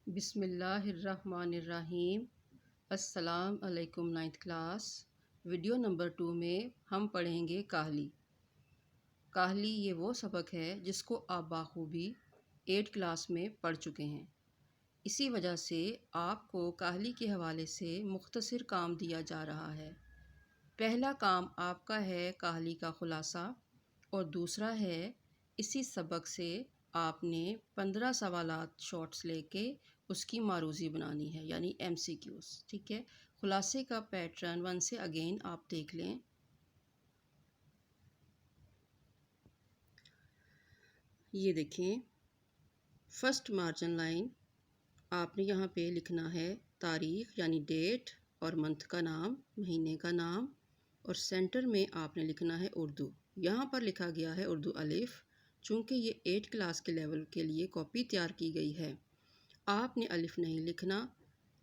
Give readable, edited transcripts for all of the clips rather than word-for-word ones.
بسم اللہ الرحمن الرحیم۔ السلام علیکم نائنتھ کلاس۔ ویڈیو نمبر 2 میں ہم پڑھیں گے کاہلی۔ کاہلی یہ وہ سبق ہے جس کو آپ بخوبی 8 کلاس میں پڑھ چکے ہیں۔ اسی وجہ سے آپ کو کاہلی کے حوالے سے مختصر کام دیا جا رہا ہے۔ پہلا کام آپ کا ہے کاہلی کا خلاصہ، اور دوسرا ہے اسی سبق سے آپ نے 15 سوالات شارٹس لے کے اس کی معروضی بنانی ہے، یعنی ایم سی کیوز۔ ٹھیک ہے، خلاصے کا پیٹرن ون سے اگین آپ دیکھ لیں۔ یہ دیکھیں، فرسٹ مارجن لائن آپ نے یہاں پہ لکھنا ہے تاریخ یعنی ڈیٹ اور منتھ کا نام، مہینے کا نام، اور سینٹر میں آپ نے لکھنا ہے اردو۔ یہاں پر لکھا گیا ہے اردو الف، چونکہ یہ 8 کلاس کے لیول کے لیے کاپی تیار کی گئی ہے۔ آپ نے الف نہیں لکھنا۔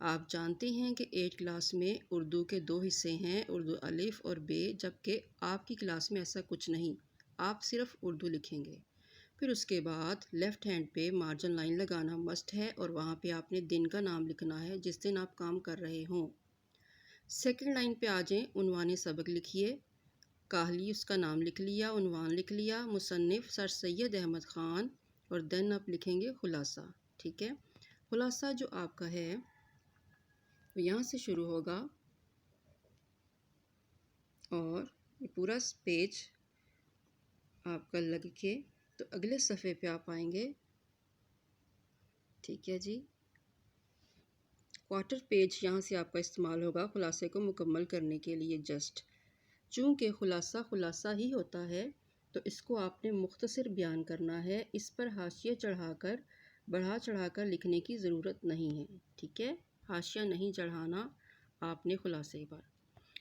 آپ جانتے ہیں کہ 8 کلاس میں اردو کے 2 حصے ہیں، اردو الف اور بے، جبکہ آپ کی کلاس میں ایسا کچھ نہیں، آپ صرف اردو لکھیں گے۔ پھر اس کے بعد لیفٹ ہینڈ پہ مارجن لائن لگانا مسٹ ہے، اور وہاں پہ آپ نے دن کا نام لکھنا ہے جس دن آپ کام کر رہے ہوں۔ سیکنڈ لائن پہ آ جائیں، عنوان سبق لکھیے۔ کاہلی اس کا نام لکھ لیا، عنوان لکھ لیا، مصنف سر سید احمد خان، اور دین آپ لکھیں گے خلاصہ۔ ٹھیک ہے، خلاصہ جو آپ کا ہے وہ یہاں سے شروع ہوگا اور یہ پورا پیج آپ کا لگ کے تو اگلے صفحے پہ آپ آئیں گے۔ ٹھیک ہے جی، کوارٹر پیج یہاں سے آپ کا استعمال ہوگا خلاصے کو مکمل کرنے کے لیے۔ جسٹ چونکہ خلاصہ ہی ہوتا ہے تو اس کو آپ نے مختصر بیان کرنا ہے، اس پر حاشیہ بڑھا چڑھا کر لکھنے کی ضرورت نہیں ہے۔ ٹھیک ہے، حاشیہ نہیں چڑھانا آپ نے خلاصے پر۔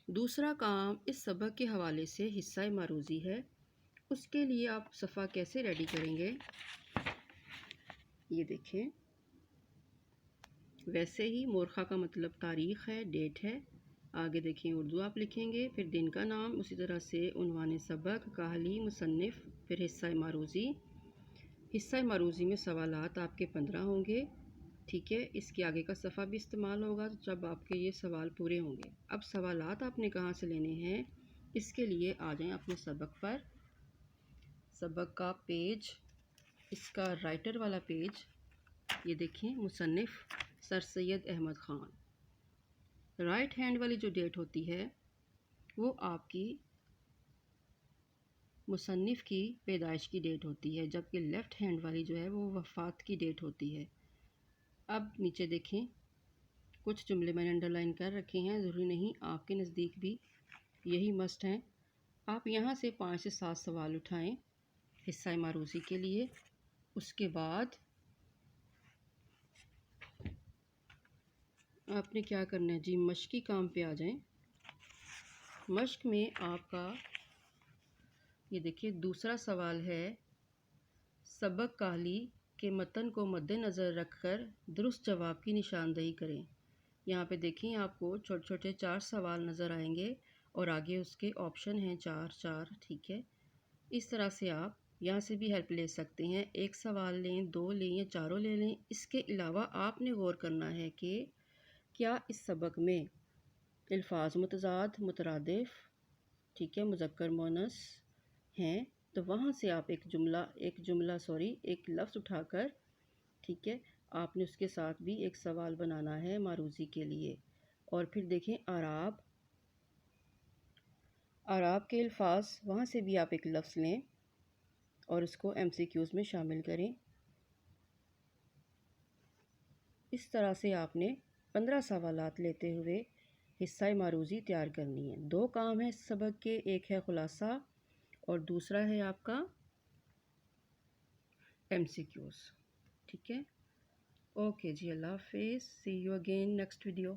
دوسرا کام اس سبق کے حوالے سے حصہ معروضی ہے۔ اس کے لیے آپ صفحہ کیسے ریڈی کریں گے، یہ دیکھیں۔ ویسے ہی مورخہ کا مطلب تاریخ ہے، ڈیٹ ہے۔ آگے دیکھیں اردو آپ لکھیں گے، پھر دن کا نام، اسی طرح سے عنوان سبق، کاہلی، مصنف، پھر حصہ معروضی۔ حصہ معروضی میں سوالات آپ کے 15 ہوں گے۔ ٹھیک ہے، اس کے آگے کا صفحہ بھی استعمال ہوگا جب آپ کے یہ سوال پورے ہوں گے۔ اب سوالات آپ نے کہاں سے لینے ہیں، اس کے لیے آ جائیں اپنے سبق پر۔ سبق کا پیج، اس کا رائٹر والا پیج، یہ دیکھیں، مصنف سر سید احمد خان۔ رائٹ ہینڈ والی جو ڈیٹ ہوتی ہے وہ آپ کی مصنف کی پیدائش کی ڈیٹ ہوتی ہے، جبکہ لیفٹ ہینڈ والی جو ہے وہ وفات کی ڈیٹ ہوتی ہے۔ اب نیچے دیکھیں، کچھ جملے میں نے انڈر لائن کر رکھے ہیں، ضروری نہیں آپ کے نزدیک بھی یہی مسٹ ہیں۔ آپ یہاں سے 5 سے 7 سوال اٹھائیں حصہ معروضی کے لیے۔ اس کے بعد آپ نے کیا کرنا ہے جی، مشقی کام پہ آ جائیں۔ مشق میں آپ کا یہ دیکھیے دوسرا سوال ہے، سبق کاہلی کے متن کو مد نظر رکھ کر درست جواب کی نشاندہی کریں۔ یہاں پہ دیکھیں آپ کو چھوٹے چھوٹے 4 سوال نظر آئیں گے، اور آگے اس کے آپشن ہیں 4۔ ٹھیک ہے، اس طرح سے آپ یہاں سے بھی ہیلپ لے سکتے ہیں، 1 سوال لیں، 2 لیں یا 4 لے لیں۔ اس کے علاوہ آپ نے غور کرنا ہے کہ کیا اس سبق میں الفاظ متضاد، مترادف، ٹھیک ہے، مذکر مؤنث ہیں، تو وہاں سے آپ ایک لفظ اٹھا کر، ٹھیک ہے، آپ نے اس کے ساتھ بھی ایک سوال بنانا ہے معروضی کے لیے۔ اور پھر دیکھیں اعراب کے الفاظ، وہاں سے بھی آپ ایک لفظ لیں اور اس کو ایم سی کیوز میں شامل کریں۔ اس طرح سے آپ نے 15 سوالات لیتے ہوئے حصہ معروضی تیار کرنی ہے۔ 2 کام ہیں اس سبق کے، ایک ہے خلاصہ اور دوسرا ہے آپ کا ایم سی کیوز۔ ٹھیک ہے، اوکے جی، اللہ حافظ، سی یو اگین نیکسٹ ویڈیو۔